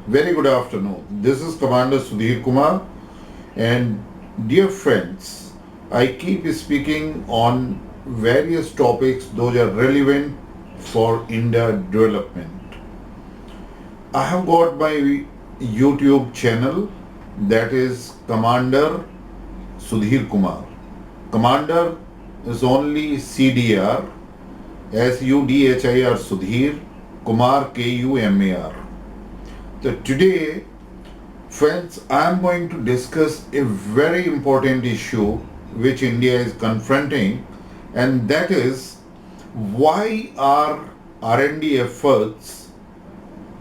Very good afternoon. This is Commander Sudhir Kumar, and dear friends, I keep speaking on various topics those are relevant for India development. I have got my YouTube channel, that is Commander Sudhir Kumar. Commander is only CDR, SUDHIR Sudhir, Kumar KUMAR. So today, friends, I am going to discuss a very important issue which India is confronting, and that is why our R&D efforts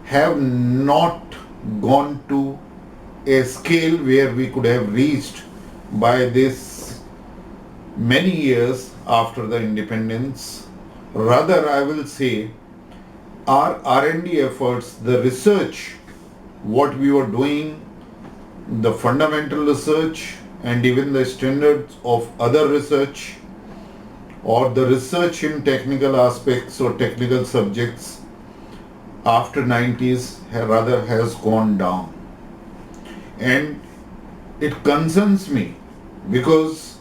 have not gone to a scale where we could have reached by this many years after the independence. Rather, I will say our R&D efforts, the research, what we were doing, the fundamental research and even the standards of other research, or the research in technical aspects or technical subjects after 90s rather has gone down. And it concerns me because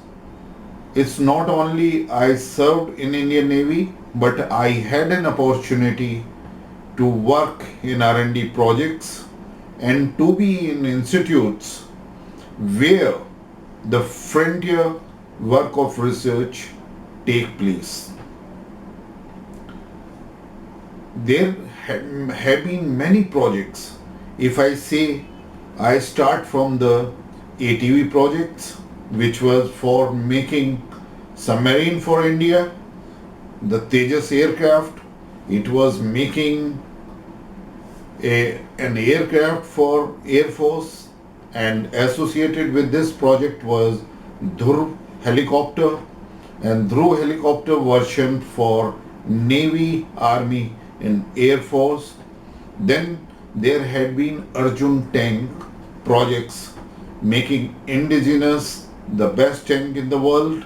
it's not only I served in Indian Navy, but I had an opportunity to work in R&D projects and to be in institutes where the frontier work of research take place. There have been many projects. If I say I start from the ATV projects, which was for making submarine for India, the Tejas aircraft, it was making an aircraft for Air Force, and associated with this project was Dhruv helicopter and Dhruv helicopter version for Navy, Army and Air Force. Then there had been Arjun tank projects making indigenous the best tank in the world,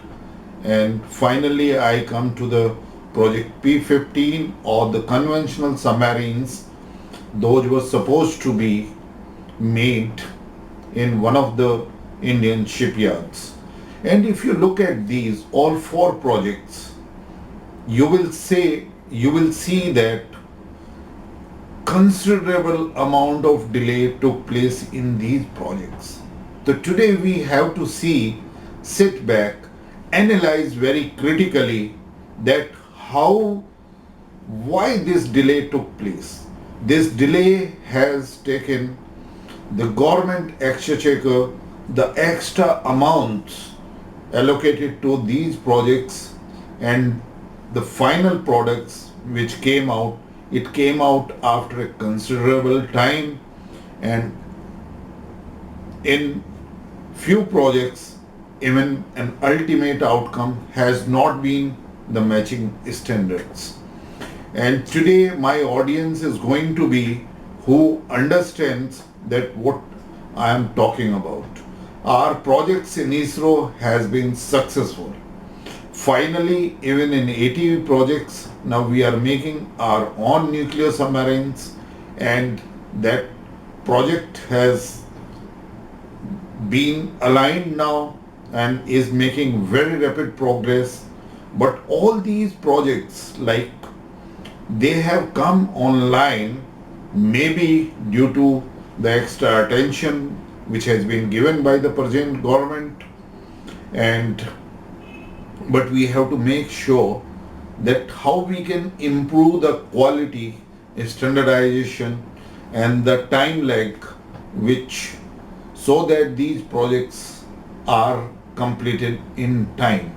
and finally I come to the project P-15 or the conventional submarines. Those were supposed to be made in one of the Indian shipyards. And if you look at these all four projects, you will see that considerable amount of delay took place in these projects. So today we have to sit back, analyze very critically that why this delay took place. This delay has taken the government exchequer, the extra amounts allocated to these projects, and the final products which came out, it came out after a considerable time, and in few projects even an ultimate outcome has not been the matching standards. And today my audience is going to be who understands that what I am talking about. Our projects in ISRO has been successful. Finally, even in ATV projects, now we are making our own nuclear submarines, and that project has been aligned now and is making very rapid progress. But all these projects, like, they have come online maybe due to the extra attention which has been given by the present government, but we have to make sure that how we can improve the quality, standardization and the time lag, which so that these projects are completed in time,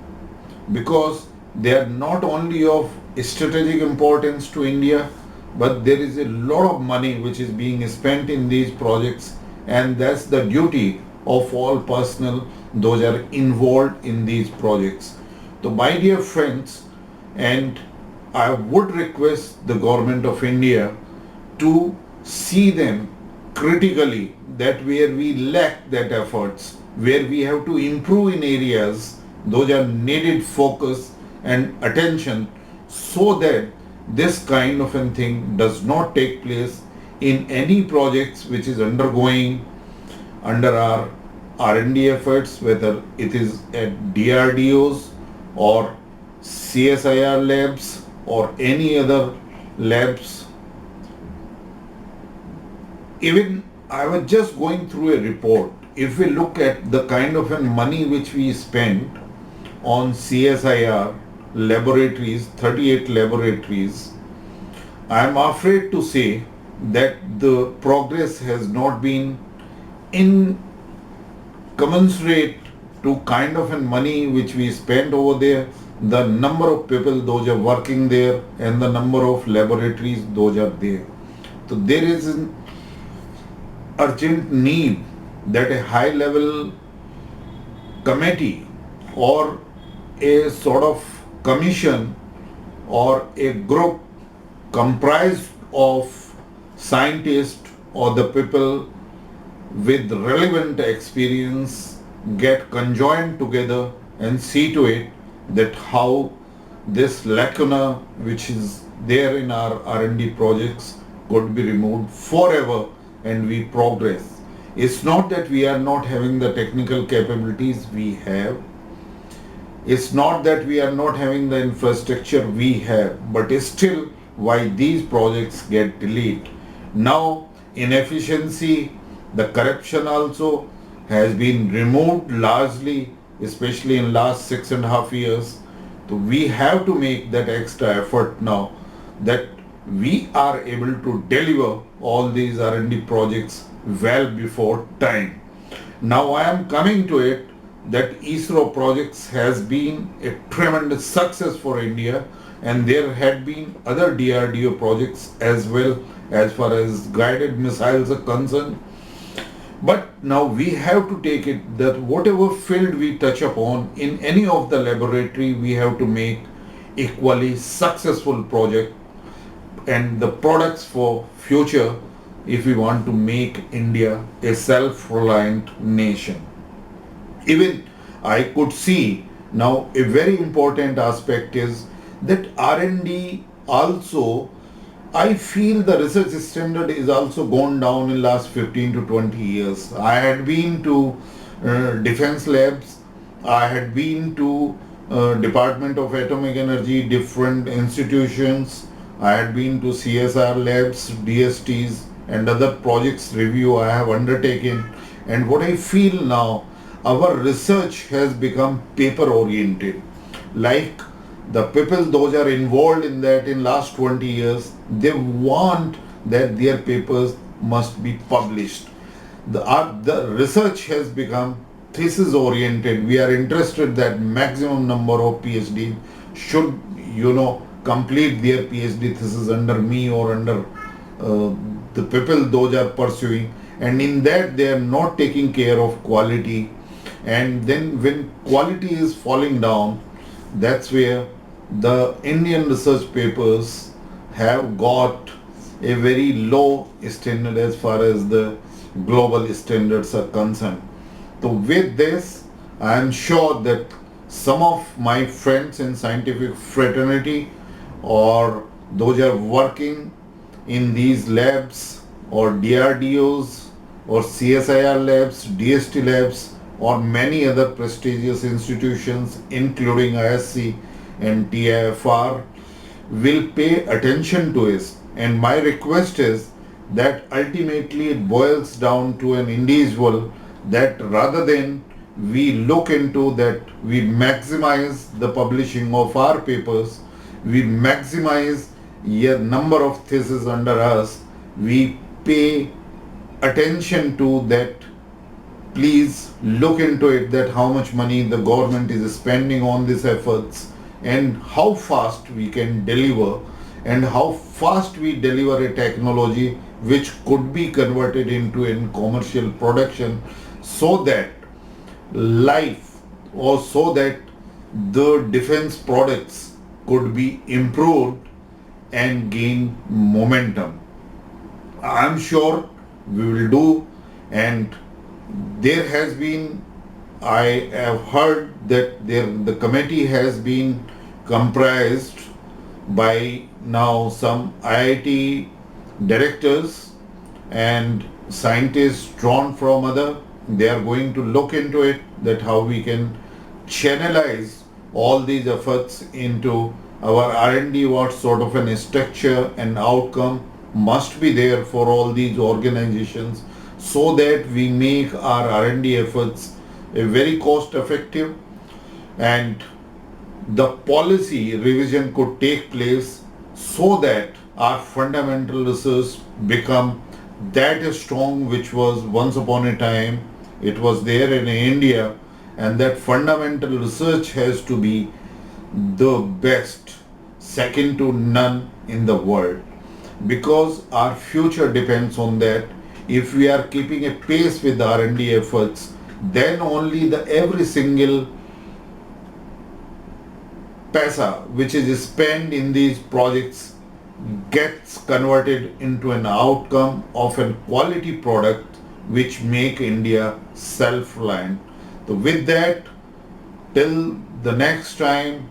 because they are not only of strategic importance to India, but there is a lot of money which is being spent in these projects, and that's the duty of all personnel those are involved in these projects. So my dear friends, and I would request the government of India to see them critically, that where we lack that efforts, where we have to improve in areas, those are needed focus and attention, so that this kind of a thing does not take place in any projects which is undergoing under our R&D efforts, whether it is at DRDOs or CSIR labs or any other labs. Even I was just going through a report. If we look at the kind of money which we spent on CSIR laboratories, 38 laboratories, I am afraid to say that the progress has not been in commensurate to kind of money which we spent over there, the number of people those are working there, and the number of laboratories those are there. So there is an urgent need that a high level committee or a sort of commission or a group comprised of scientists or the people with relevant experience get conjoined together and see to it that how this lacuna which is there in our R&D projects could be removed forever and we progress. It's not that we are not having the technical capabilities we have. It's not that we are not having the infrastructure we have, but still why these projects get delayed. Now inefficiency, the corruption also has been removed largely, especially in last 6.5 years. So we have to make that extra effort now that we are able to deliver all these R&D projects well before time. Now I am coming to it that ISRO projects has been a tremendous success for India, and there had been other DRDO projects as well as far as guided missiles are concerned. But now we have to take it that whatever field we touch upon in any of the laboratory, we have to make equally successful project and the products for future if we want to make India a self-reliant nation. Even I could see now a very important aspect is that R&D also, I feel the research standard is also gone down in last 15 to 20 years. I had been to defense labs, I had been to Department of Atomic Energy, different institutions, I had been to CSR labs, DSTs and other projects review I have undertaken, and what I feel now, our research has become paper oriented. Like the people those are involved in that in last 20 years, they want that their papers must be published. The research has become thesis oriented. We are interested that maximum number of PhD should complete their PhD thesis under me or under the people those are pursuing, and in that they are not taking care of quality, and then when quality is falling down, that's where the Indian research papers have got a very low standard as far as the global standards are concerned. So with this, I am sure that some of my friends in scientific fraternity or those are working in these labs or DRDOs or CSIR labs, DST labs or many other prestigious institutions including ISC and TIFR will pay attention to it. And my request is that ultimately it boils down to an individual, that rather than we look into that, we maximize the publishing of our papers, we maximize a number of theses under us, we pay attention to that. Please look into it, that how much money the government is spending on these efforts and how fast we can deliver and how fast we deliver a technology which could be converted into in commercial production, so that life or so that the defense products could be improved and gain momentum. I am sure we will do, and there has been, I have heard that the committee has been comprised by now some IIT directors and scientists drawn from other, they are going to look into it, that how we can channelize all these efforts into our R&D, what sort of an structure and outcome must be there for all these organizations, so that we make our R&D efforts a very cost effective, and the policy revision could take place so that our fundamental research become that strong, which was once upon a time it was there in India, and that fundamental research has to be the best, second to none in the world, because our future depends on that. If we are keeping a pace with the R&D efforts, then only the every single paisa which is spent in these projects gets converted into an outcome of a quality product which make India self-reliant. So with that, till the next time,